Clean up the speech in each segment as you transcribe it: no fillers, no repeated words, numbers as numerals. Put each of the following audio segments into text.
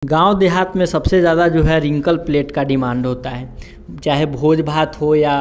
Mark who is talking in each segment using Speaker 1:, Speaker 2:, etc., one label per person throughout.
Speaker 1: गांव देहात में सबसे ज़्यादा जो है रिंकल प्लेट का डिमांड होता है। चाहे भोज भात हो या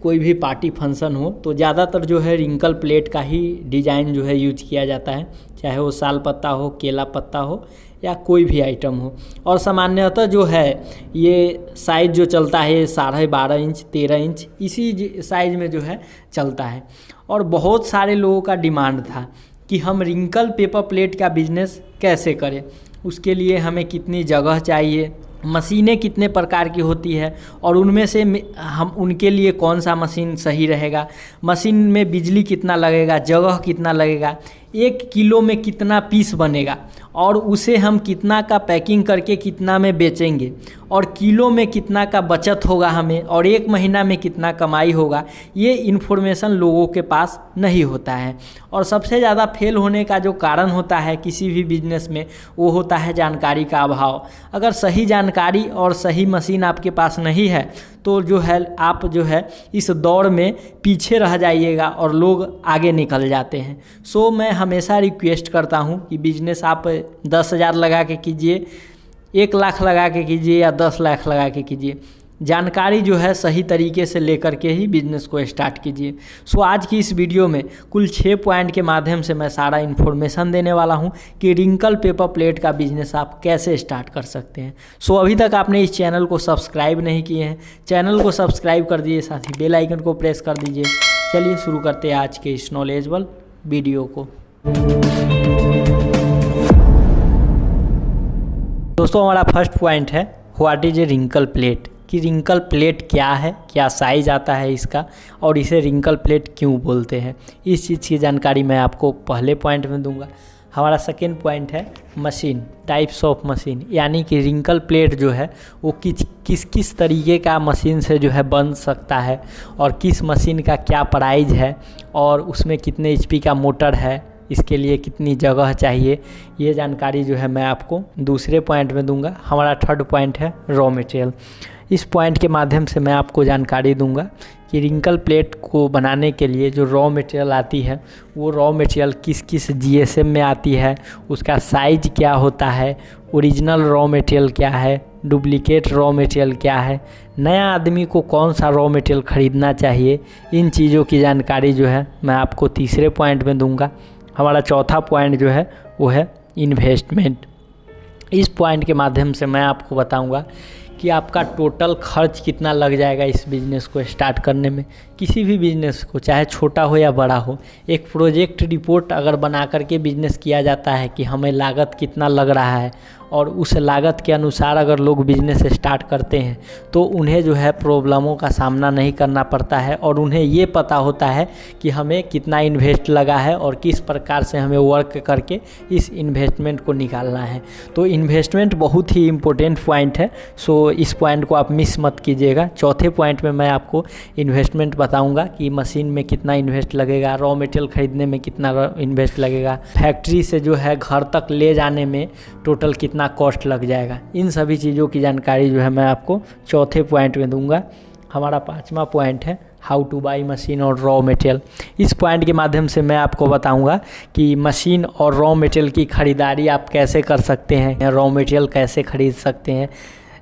Speaker 1: कोई भी पार्टी फंक्शन हो तो ज़्यादातर जो है रिंकल प्लेट का ही डिज़ाइन जो है यूज किया जाता है, चाहे वो साल पत्ता हो, केला पत्ता हो या कोई भी आइटम हो। और सामान्यतः जो है ये साइज़ जो चलता है 12.5 इंच 13 इंच इसी साइज़ में जो है चलता है। और बहुत सारे लोगों का डिमांड था कि हम रिंकल पेपर प्लेट का बिज़नेस कैसे करें, उसके लिए हमें कितनी जगह चाहिए, मशीनें कितने प्रकार की होती है और उनमें से हम उनके लिए कौन सा मशीन सही रहेगा, मशीन में बिजली कितना लगेगा, जगह कितना लगेगा, 1 किलो में कितना पीस बनेगा और उसे हम कितना का पैकिंग करके कितना में बेचेंगे और किलो में कितना का बचत होगा हमें और 1 महीना में कितना कमाई होगा, ये इन्फॉर्मेशन लोगों के पास नहीं होता है। और सबसे ज़्यादा फेल होने का जो कारण होता है किसी भी बिजनेस में वो होता है जानकारी का अभाव। अगर सही जानकारी और सही मशीन आपके पास नहीं है तो जो है आप जो है इस दौड़ में पीछे रह जाइएगा और लोग आगे निकल जाते हैं। सो मैं हमेशा रिक्वेस्ट करता हूं कि बिज़नेस आप 10,000 लगा के कीजिए, 1 लाख लगा के कीजिए या 10 लाख लगा के कीजिए, जानकारी जो है सही तरीके से लेकर के ही बिज़नेस को स्टार्ट कीजिए। सो आज की इस वीडियो में कुल 6 पॉइंट के माध्यम से मैं सारा इन्फॉर्मेशन देने वाला हूं कि रिंकल पेपर प्लेट का बिज़नेस आप कैसे स्टार्ट कर सकते हैं। सो अभी तक आपने इस चैनल को सब्सक्राइब नहीं किए हैं, चैनल को सब्सक्राइब कर दीजिए, साथ ही बेल आइकन को प्रेस कर दीजिए। चलिए शुरू करते हैं आज के इस नॉलेजेबल वीडियो को। दोस्तों हमारा फर्स्ट पॉइंट है what is a wrinkle plate, कि रिंकल प्लेट क्या है, क्या साइज़ आता है इसका और इसे रिंकल प्लेट क्यों बोलते हैं, इस चीज़ की जानकारी मैं आपको पहले पॉइंट में दूंगा। हमारा सेकेंड पॉइंट है मशीन, टाइप्स ऑफ मशीन, यानी कि रिंकल प्लेट जो है वो किस किस तरीके का मशीन से जो है बन सकता है और किस मशीन का क्या प्राइस है और उसमें कितने HP का मोटर है, इसके लिए कितनी जगह चाहिए, ये जानकारी जो है मैं आपको दूसरे पॉइंट में दूंगा। हमारा थर्ड पॉइंट है रॉ मटेरियल। इस पॉइंट के माध्यम से मैं आपको जानकारी दूंगा कि रिंकल प्लेट को बनाने के लिए जो रॉ मटेरियल आती है वो रॉ मटेरियल किस किस GSM में आती है, उसका साइज क्या होता है, ओरिजिनल रॉ मटेरियल क्या है, डुप्लीकेट रॉ मटेरियल क्या है, नया आदमी को कौन सा रॉ मटेरियल ख़रीदना चाहिए, इन चीज़ों की जानकारी जो है मैं आपको तीसरे पॉइंट में दूंगा। हमारा चौथा पॉइंट जो है वो है इन्वेस्टमेंट। इस पॉइंट के माध्यम से मैं आपको बताऊंगा कि आपका टोटल खर्च कितना लग जाएगा इस बिज़नेस को स्टार्ट करने में। किसी भी बिज़नेस को चाहे छोटा हो या बड़ा हो, एक प्रोजेक्ट रिपोर्ट अगर बना करके बिज़नेस किया जाता है कि हमें लागत कितना लग रहा है और उस लागत के अनुसार अगर लोग बिज़नेस स्टार्ट करते हैं तो उन्हें जो है प्रॉब्लमों का सामना नहीं करना पड़ता है और उन्हें ये पता होता है कि हमें कितना इन्वेस्ट लगा है और किस प्रकार से हमें वर्क करके इस इन्वेस्टमेंट को निकालना है। तो इन्वेस्टमेंट बहुत ही इम्पोर्टेंट पॉइंट है, सो इस पॉइंट को आप मिस मत कीजिएगा। चौथे पॉइंट में मैं आपको इन्वेस्टमेंट बताऊंगा कि मशीन में कितना इन्वेस्ट लगेगा, रॉ मटेरियल ख़रीदने में कितना इन्वेस्ट लगेगा, फैक्ट्री से जो है घर तक ले जाने में टोटल कितना कॉस्ट लग जाएगा। इन सभी चीज़ों की जानकारी जो है मैं आपको चौथे पॉइंट में दूंगा। हमारा पांचवा पॉइंट है हाउ टू बाई मशीन और रॉ मटेरियल। इस पॉइंट के माध्यम से मैं आपको बताऊंगा कि मशीन और रॉ मटेरियल की ख़रीदारी आप कैसे कर सकते हैं, रॉ मटेरियल कैसे ख़रीद सकते हैं,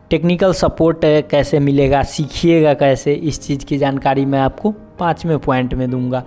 Speaker 1: टेक्निकल सपोर्ट कैसे मिलेगा, सीखिएगा कैसे, इस चीज़ की जानकारी मैं आपको 5वें पॉइंट में दूंगा।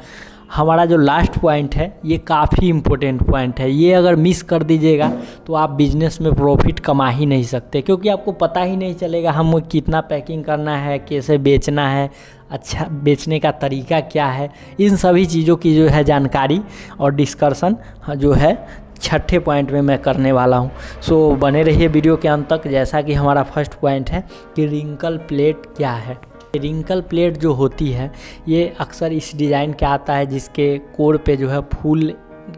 Speaker 1: हमारा जो लास्ट पॉइंट है ये काफ़ी इम्पोर्टेंट पॉइंट है, ये अगर मिस कर दीजिएगा तो आप बिज़नेस में प्रॉफिट कमा ही नहीं सकते, क्योंकि आपको पता ही नहीं चलेगा हम कितना पैकिंग करना है, कैसे बेचना है, अच्छा बेचने का तरीका क्या है। इन सभी चीज़ों की जो है जानकारी और डिस्कशन जो है छठे पॉइंट में मैं करने वाला हूँ। सो बने रहिए वीडियो के अंत तक। जैसा कि हमारा फर्स्ट पॉइंट है कि रिंकल प्लेट क्या है। रिंकल प्लेट जो होती है ये अक्सर इस डिज़ाइन का आता है जिसके कोर पे जो है फूल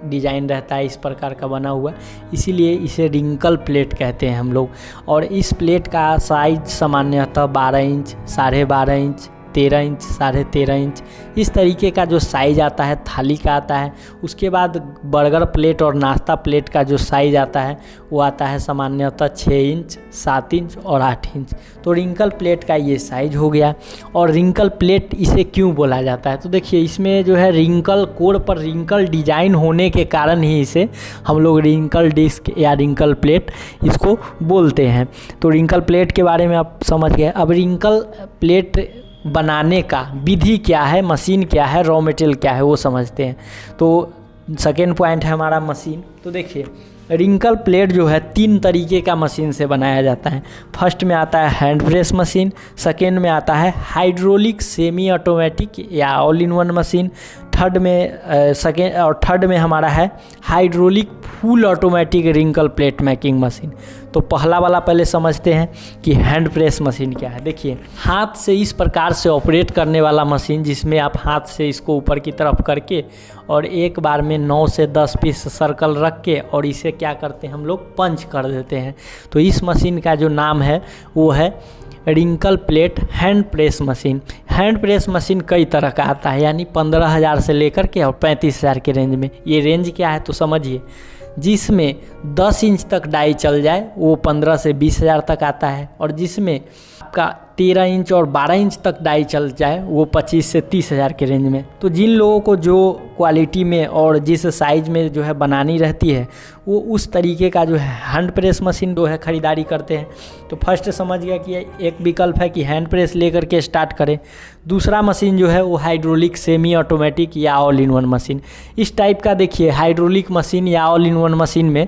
Speaker 1: डिज़ाइन रहता है, इस प्रकार का बना हुआ, इसीलिए इसे रिंकल प्लेट कहते हैं हम लोग। और इस प्लेट का साइज सामान्यतः 12 इंच, 12.5 इंच, 13 इंच, 13.5 इंच, इस तरीके का जो साइज़ आता है थाली का आता है। उसके बाद बर्गर प्लेट और नाश्ता प्लेट का जो साइज़ आता है वो आता है सामान्यतः 6 इंच, 7 इंच और 8 इंच। तो रिंकल प्लेट का ये साइज़ हो गया। और रिंकल प्लेट इसे क्यों बोला जाता है, तो देखिए इसमें जो है रिंकल कोर पर रिंकल डिजाइन होने के कारण ही इसे हम लोग रिंकल डिस्क या रिंकल प्लेट इसको बोलते हैं। तो रिंकल प्लेट के बारे में आप समझ गए। अब रिंकल प्लेट बनाने का विधि क्या है, मशीन क्या है, रॉ मटेरियल क्या है, वो समझते हैं। तो सेकेंड पॉइंट है हमारा मशीन। तो देखिए रिंकल प्लेट जो है 3 तरीके का मशीन से बनाया जाता है। फर्स्ट में आता है हैंड प्रेस मशीन, सेकेंड में आता है हाइड्रोलिक सेमी ऑटोमेटिक या all in one machine, third में हमारा है hydraulic full automatic wrinkle plate making machine. तो पहला वाला पहले समझते हैं कि हैंड प्रेस मशीन क्या है। देखिए हाथ से इस प्रकार से ऑपरेट करने वाला मशीन, जिसमें आप हाथ से इसको ऊपर की तरफ करके और एक बार में 9 से 10 पीस सर्कल रख के और इसे क्या करते हैं हम लोग पंच कर देते हैं। तो इस मशीन का जो नाम है वो है wrinkle plate hand press machine. Hand press machine कई तरह का आता है, यानी 15,000 से लेकर के और 35,000 के रेंज में। ये रेंज क्या है तो समझिए, जिसमें 10 इंच तक डाई चल जाए वो 15 से 20,000 तक आता है, और जिसमें आपका 13 इंच और 12 इंच तक डाई चल जाए वो 25 से 30,000 के रेंज में। तो जिन लोगों को जो क्वालिटी में और जिस साइज़ में जो है बनानी रहती है वो उस तरीके का जो है हैंड प्रेस मशीन जो है ख़रीदारी करते हैं। तो फर्स्ट समझ गया कि एक विकल्प है कि हैंड प्रेस लेकर के स्टार्ट करें। दूसरा मशीन जो है वो हाइड्रोलिक सेमी ऑटोमेटिक या ऑल इन वन मशीन। इस टाइप का देखिए हाइड्रोलिक मशीन या ऑल इन वन मशीन में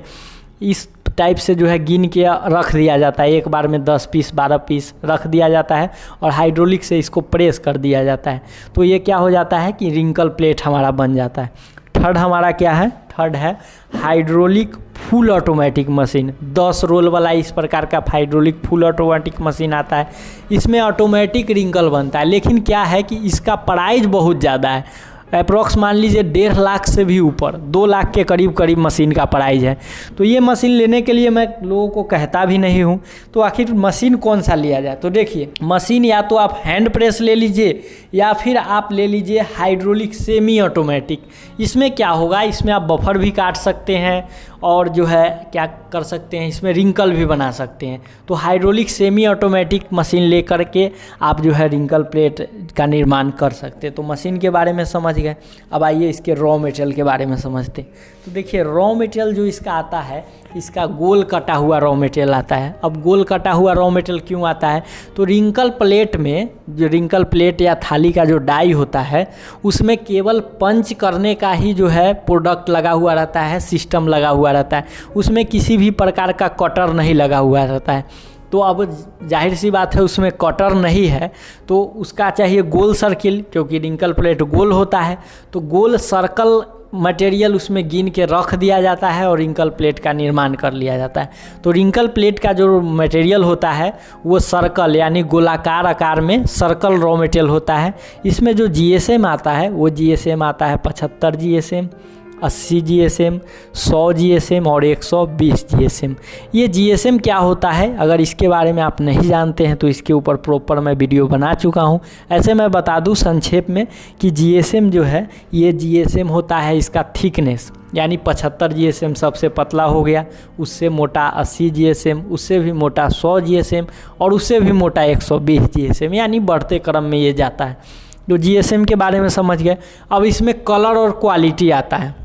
Speaker 1: इस टाइप से जो है गिन के रख दिया जाता है, एक बार में 10 पीस 12 पीस रख दिया जाता है और हाइड्रोलिक से इसको प्रेस कर दिया जाता है। तो ये क्या हो जाता है कि रिंकल प्लेट हमारा बन जाता है। थर्ड हमारा क्या है, थर्ड है hydraulic full automatic machine. 10 roll वाला इस प्रकार का हाइड्रोलिक फुल ऑटोमेटिक मशीन आता है। इसमें ऑटोमेटिक रिंकल बनता है, लेकिन क्या है कि इसका प्राइस बहुत ज़्यादा है। अप्रॉक्स मान लीजिए 1.5 लाख से भी ऊपर, 2 लाख के करीब मशीन का प्राइस है। तो ये मशीन लेने के लिए मैं लोगों को कहता भी नहीं हूँ। तो आखिर मशीन कौन सा लिया जाए, तो देखिए मशीन या तो आप हैंड प्रेस ले लीजिए या फिर आप ले लीजिए हाइड्रोलिक सेमी ऑटोमेटिक। इसमें क्या होगा, इसमें आप बफर भी काट सकते हैं और जो है क्या कर सकते हैं, इसमें रिंकल भी बना सकते हैं। तो हाइड्रोलिक सेमी ऑटोमेटिक मशीन ले कर के आप जो है रिंकल प्लेट का निर्माण कर सकते हैं। तो मशीन के बारे में समझ गए। अब आइए इसके रॉ मटेरियल के बारे में समझते हैं। तो देखिए रॉ मटेरियल जो इसका आता है, इसका गोल कटा हुआ रॉ मटेरियल आता है। अब गोल कटा हुआ रॉ मटेरियल क्यों आता है, तो रिंकल प्लेट में जो रिंकल प्लेट या थाली का जो डाई होता है उसमें केवल पंच करने का ही जो है प्रोडक्ट लगा हुआ रहता है, सिस्टम लगा हुआ रहता है। उसमें किसी भी प्रकार का कटर नहीं लगा हुआ रहता है। तो अब जाहिर सी बात है उसमें कटर नहीं है तो उसका चाहिए गोल सर्किल, क्योंकि रिंकल प्लेट गोल होता है। तो गोल सर्कल मटेरियल उसमें गिन के रख दिया जाता है और रिंकल प्लेट का निर्माण कर लिया जाता है। तो रिंकल प्लेट का जो मटेरियल होता है वो सर्कल यानी गोलाकार आकार में सर्कल रॉ मटेरियल होता है। इसमें जो जीएसएम आता है वो जीएसएम आता है 75 जीएसएम, 80 जीएसएम, 100 जीएसएम और 120 जीएसएम। ये जीएसएम क्या होता है, अगर इसके बारे में आप नहीं जानते हैं तो इसके ऊपर प्रॉपर मैं वीडियो बना चुका हूँ। ऐसे मैं बता दूँ संक्षेप में कि जीएसएम जो है ये जीएसएम होता है इसका थिकनेस, यानी 75 जीएसएम सबसे पतला हो गया, उससे मोटा 80 जीएसएम, उससे भी मोटा 100 जीएसएम और उससे भी मोटा 120 जीएसएम, यानी बढ़ते क्रम में ये जाता है। तो जीएसएम के बारे में समझ गए। अब इसमें कलर और क्वालिटी आता है।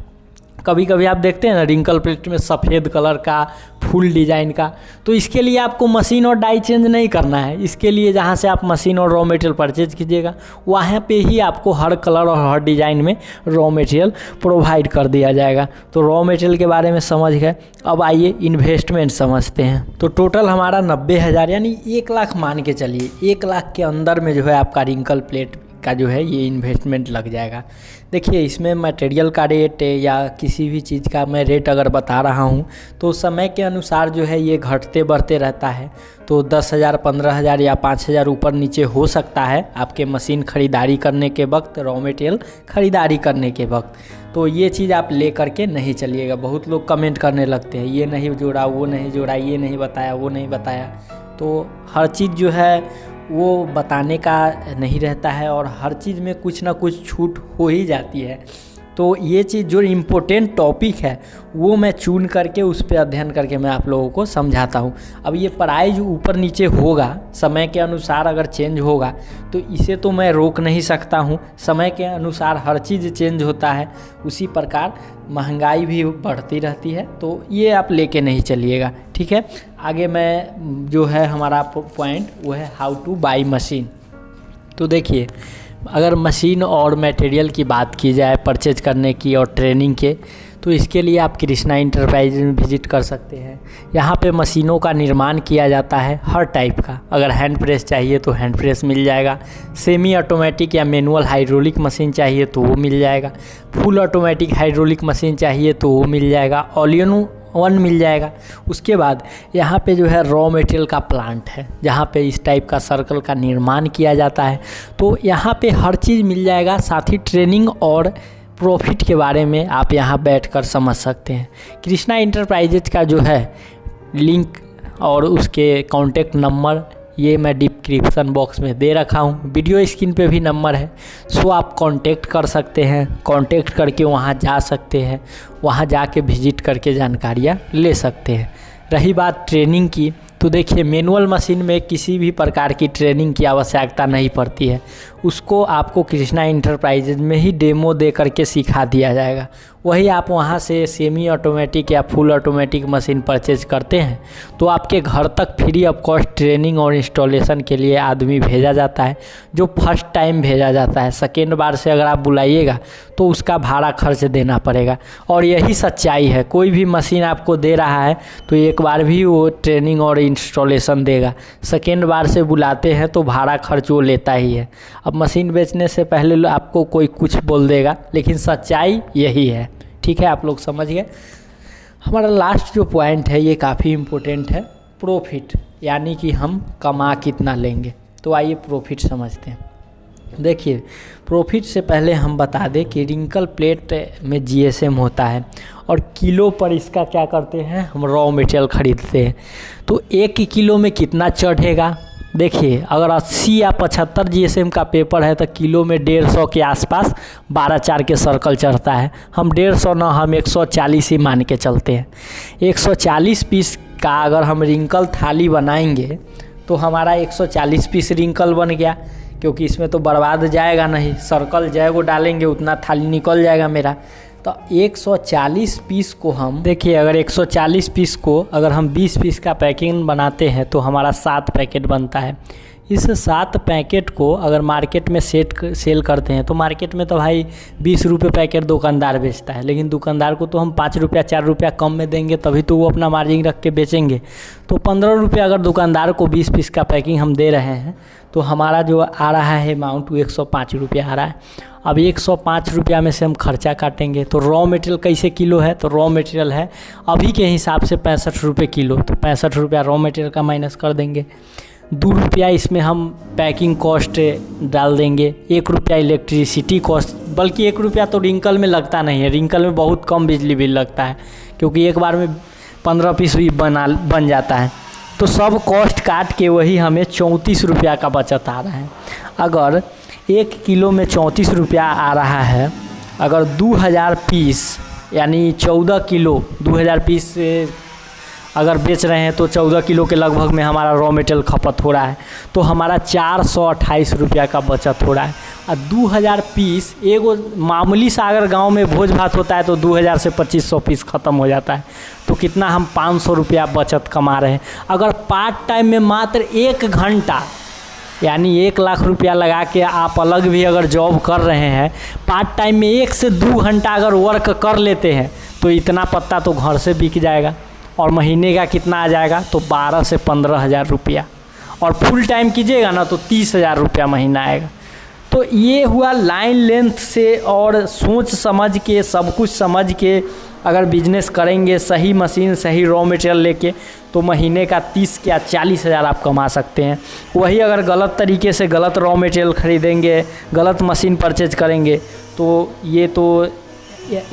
Speaker 1: कभी कभी आप देखते हैं ना रिंकल प्लेट में सफ़ेद कलर का फुल डिज़ाइन का, तो इसके लिए आपको मशीन और डाई चेंज नहीं करना है। इसके लिए जहाँ से आप मशीन और रॉ मटेरियल परचेज कीजिएगा वहाँ पे ही आपको हर कलर और हर डिज़ाइन में रॉ मटेरियल प्रोवाइड कर दिया जाएगा। तो रॉ मटेरियल के बारे में समझ गए। अब आइए इन्वेस्टमेंट समझते हैं। तो टोटल हमारा 90,000 यानी 1 लाख मान के चलिए, 1 लाख के अंदर में जो है आपका रिंकल प्लेट का जो है ये इन्वेस्टमेंट लग जाएगा। देखिए इसमें मटेरियल का रेट या किसी भी चीज़ का मैं रेट अगर बता रहा हूँ तो समय के अनुसार जो है ये घटते बढ़ते रहता है। तो 10,000, 15,000 या 5,000 ऊपर नीचे हो सकता है आपके मशीन ख़रीदारी करने के वक्त, रॉ मटेरियल ख़रीदारी करने के वक्त। तो ये चीज़ आप ले करके नहीं चलिएगा। बहुत लोग कमेंट करने लगते हैं ये नहीं जोड़ा, वो नहीं जोड़ा, ये नहीं बताया, वो नहीं बताया। तो हर चीज़ जो है वो बताने का नहीं रहता है और हर चीज़ में कुछ ना कुछ छूट हो ही जाती है। तो ये चीज़ जो इम्पोर्टेंट टॉपिक है वो मैं चुन करके उस पर अध्ययन करके मैं आप लोगों को समझाता हूँ। अब ये पढ़ाई जो ऊपर नीचे होगा, समय के अनुसार अगर चेंज होगा तो इसे तो मैं रोक नहीं सकता हूँ। समय के अनुसार हर चीज़ चेंज होता है, उसी प्रकार महंगाई भी बढ़ती रहती है, तो ये आप लेके नहीं चलिएगा, ठीक है। आगे मैं जो है हमारा पॉइंट वो है हाउ टू बाई मशीन। तो देखिए, अगर मशीन और मटेरियल की बात की जाए परचेज करने की और ट्रेनिंग के, तो इसके लिए आप कृष्णा इंटरप्राइज में विज़िट कर सकते हैं। यहाँ पे मशीनों का निर्माण किया जाता है हर टाइप का। अगर हैंड प्रेस चाहिए तो हैंड प्रेस मिल जाएगा, सेमी ऑटोमेटिक या मैनुअल हाइड्रोलिक मशीन चाहिए तो वो मिल जाएगा, फुल ऑटोमेटिक हाइड्रोलिक मशीन चाहिए तो वो मिल जाएगा, ऑल इन वन मिल जाएगा। उसके बाद यहाँ पे जो है रॉ मटेरियल का प्लांट है, जहाँ पे इस टाइप का सर्कल का निर्माण किया जाता है। तो यहाँ पे हर चीज़ मिल जाएगा, साथ ही ट्रेनिंग और प्रॉफिट के बारे में आप यहाँ बैठकर समझ सकते हैं। कृष्णा इंटरप्राइजेज का जो है लिंक और उसके कॉन्टेक्ट नंबर ये मैं डिस्क्रिप्शन बॉक्स में दे रखा हूँ, वीडियो स्क्रीन पे भी नंबर है, सो आप कांटेक्ट कर सकते हैं। कांटेक्ट करके वहाँ जा सकते हैं, वहाँ जाके विजिट करके जानकारियाँ ले सकते हैं। रही बात ट्रेनिंग की, तो देखिए मैनुअल मशीन में किसी भी प्रकार की ट्रेनिंग की आवश्यकता नहीं पड़ती है, उसको आपको कृष्णा इंटरप्राइजेज में ही डेमो दे करके सिखा दिया जाएगा। वही आप वहाँ से सेमी ऑटोमेटिक या फुल ऑटोमेटिक मशीन परचेज करते हैं तो आपके घर तक फ्री ऑफ कॉस्ट ट्रेनिंग और इंस्टॉलेशन के लिए आदमी भेजा जाता है, जो फर्स्ट टाइम भेजा जाता है। सेकेंड बार से अगर आप बुलाइएगा तो उसका भाड़ा खर्च देना पड़ेगा। और यही सच्चाई है, कोई भी मशीन आपको दे रहा है तो एक बार भी वो ट्रेनिंग और इंस्टॉलेशन देगा, सेकेंड बार से बुलाते हैं तो भाड़ा खर्च वो लेता ही है। अब मशीन बेचने से पहले आपको कोई कुछ बोल देगा, लेकिन सच्चाई यही है, ठीक है। आप लोग समझ गए। हमारा लास्ट जो पॉइंट है ये काफ़ी इम्पोर्टेंट है, प्रॉफिट, यानी कि हम कमा कितना लेंगे। तो आइए प्रॉफिट समझते हैं। देखिए, प्रॉफिट से पहले हम बता दें कि रिंकल प्लेट में जीएसएम होता है और किलो पर इसका क्या करते हैं, हम रॉ मटेरियल खरीदते हैं। तो 1 किलो में कितना चढ़ेगा, देखिए अगर 80 या 75 जीएसएम का पेपर है तो किलो में 150 के आसपास 12/4 के सर्कल चढ़ता है। हम 150 ना, हम 140 ही मान के चलते हैं। 140 पीस का अगर हम रिंकल थाली बनाएंगे तो हमारा 140 पीस रिंकल बन गया, क्योंकि इसमें तो बर्बाद जाएगा नहीं, सर्कल जैगो डालेंगे उतना थाली निकल जाएगा मेरा। तो 140 पीस को हम देखिए, अगर 140 पीस को अगर हम 20 पीस का पैकिंग बनाते हैं तो हमारा 7 पैकेट बनता है। इस 7 पैकेट को अगर मार्केट में सेल करते हैं तो मार्केट में तो भाई 20 रुपये पैकेट दुकानदार बेचता है, लेकिन दुकानदार को तो हम 5 रुपया 4 रुपया कम में देंगे, तभी तो वो अपना मार्जिन रख के बेचेंगे। तो 15 रुपये अगर दुकानदार को 20 पीस का पैकिंग हम दे रहे हैं तो हमारा जो आ रहा है अमाउंट वो 105 रुपया आ रहा है। अब 105 रुपया में से हम खर्चा काटेंगे तो रॉ मटेरियल कैसे किलो है, तो रॉ मटेरियल है अभी के हिसाब से 65 रुपये किलो, तो 65 रुपया रॉ मटेरियल का माइनस कर देंगे। 2 रुपया इसमें हम पैकिंग कॉस्ट डाल देंगे, 1 रुपया इलेक्ट्रिसिटी कॉस्ट, बल्कि 1 रुपया तो रिंकल में लगता नहीं है, रिंकल में बहुत कम बिजली बिल लगता है, क्योंकि एक बार में 15 पीस भी बन जाता है। तो सब कॉस्ट काट के वही हमें 34 रुपया का बचत आ रहा है। अगर 1 किलो में 34 रुपया आ रहा है, अगर 2000 पीस यानी 14 किलो 2000 पीस अगर बेच रहे हैं तो 14 किलो के लगभग में हमारा रॉ मटेरियल खपत हो रहा है, तो हमारा 428 रुपया का बचत हो रहा है। और 2000 पीस, एगो मामूली सा अगर गांव में भोज भात होता है तो 2000 से 2500 पीस ख़त्म हो जाता है, तो कितना हम 500 रुपया बचत कमा रहे हैं। अगर पार्ट टाइम में मात्र 1 घंटा यानी 1 लाख रुपया लगा के आप अलग भी अगर जॉब कर रहे हैं, पार्ट टाइम में 1 से 2 घंटा अगर वर्क कर लेते हैं तो इतना पत्ता तो घर से बिक जाएगा, और महीने का कितना आ जाएगा, तो 12 से 15 हज़ार रुपया, और फुल टाइम कीजिएगा ना तो 30 हज़ार रुपया महीना आएगा। तो ये हुआ लाइन लेंथ से और सोच समझ के, सब कुछ समझ के अगर बिजनेस करेंगे, सही मशीन सही रॉ मटेरियल लेके, तो महीने का 30 या 40 हज़ार आप कमा सकते हैं। वही अगर गलत तरीके से गलत रॉ मटेरियल खरीदेंगे, गलत मशीन परचेज करेंगे, तो ये तो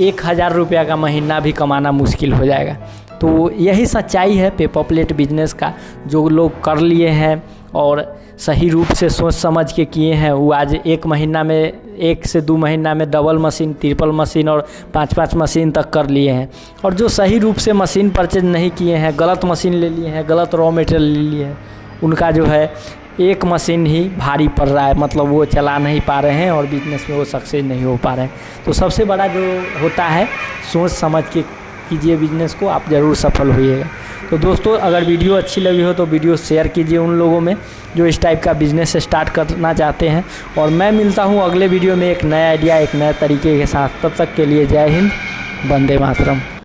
Speaker 1: 1000 रुपया का महीना भी कमाना मुश्किल हो जाएगा। तो यही सच्चाई है पेपर प्लेट बिजनेस का। जो लोग कर लिए हैं और सही रूप से सोच समझ के किए हैं, वो आज 1 महीना में, 1 से 2 महीना में डबल मशीन, ट्रिपल मशीन और 5-5 मशीन तक कर लिए हैं। और जो सही रूप से मशीन परचेज नहीं किए हैं, गलत मशीन ले लिए हैं, गलत रॉ मटेरियल ले लिए हैं, उनका जो है एक मशीन ही भारी पड़ रहा है, मतलब वो चला नहीं पा रहे हैं और बिजनेस में वो सक्सेस नहीं हो पा रहे हैं। तो सबसे बड़ा जो होता है, सोच समझ के कीजिए बिजनेस को, आप ज़रूर सफल होइएगा। तो दोस्तों, अगर वीडियो अच्छी लगी हो तो वीडियो शेयर कीजिए उन लोगों में जो इस टाइप का बिज़नेस स्टार्ट करना चाहते हैं। और मैं मिलता हूँ अगले वीडियो में एक नया आइडिया, एक नए तरीके के साथ। तब तक के लिए जय हिंद, वंदे मातरम।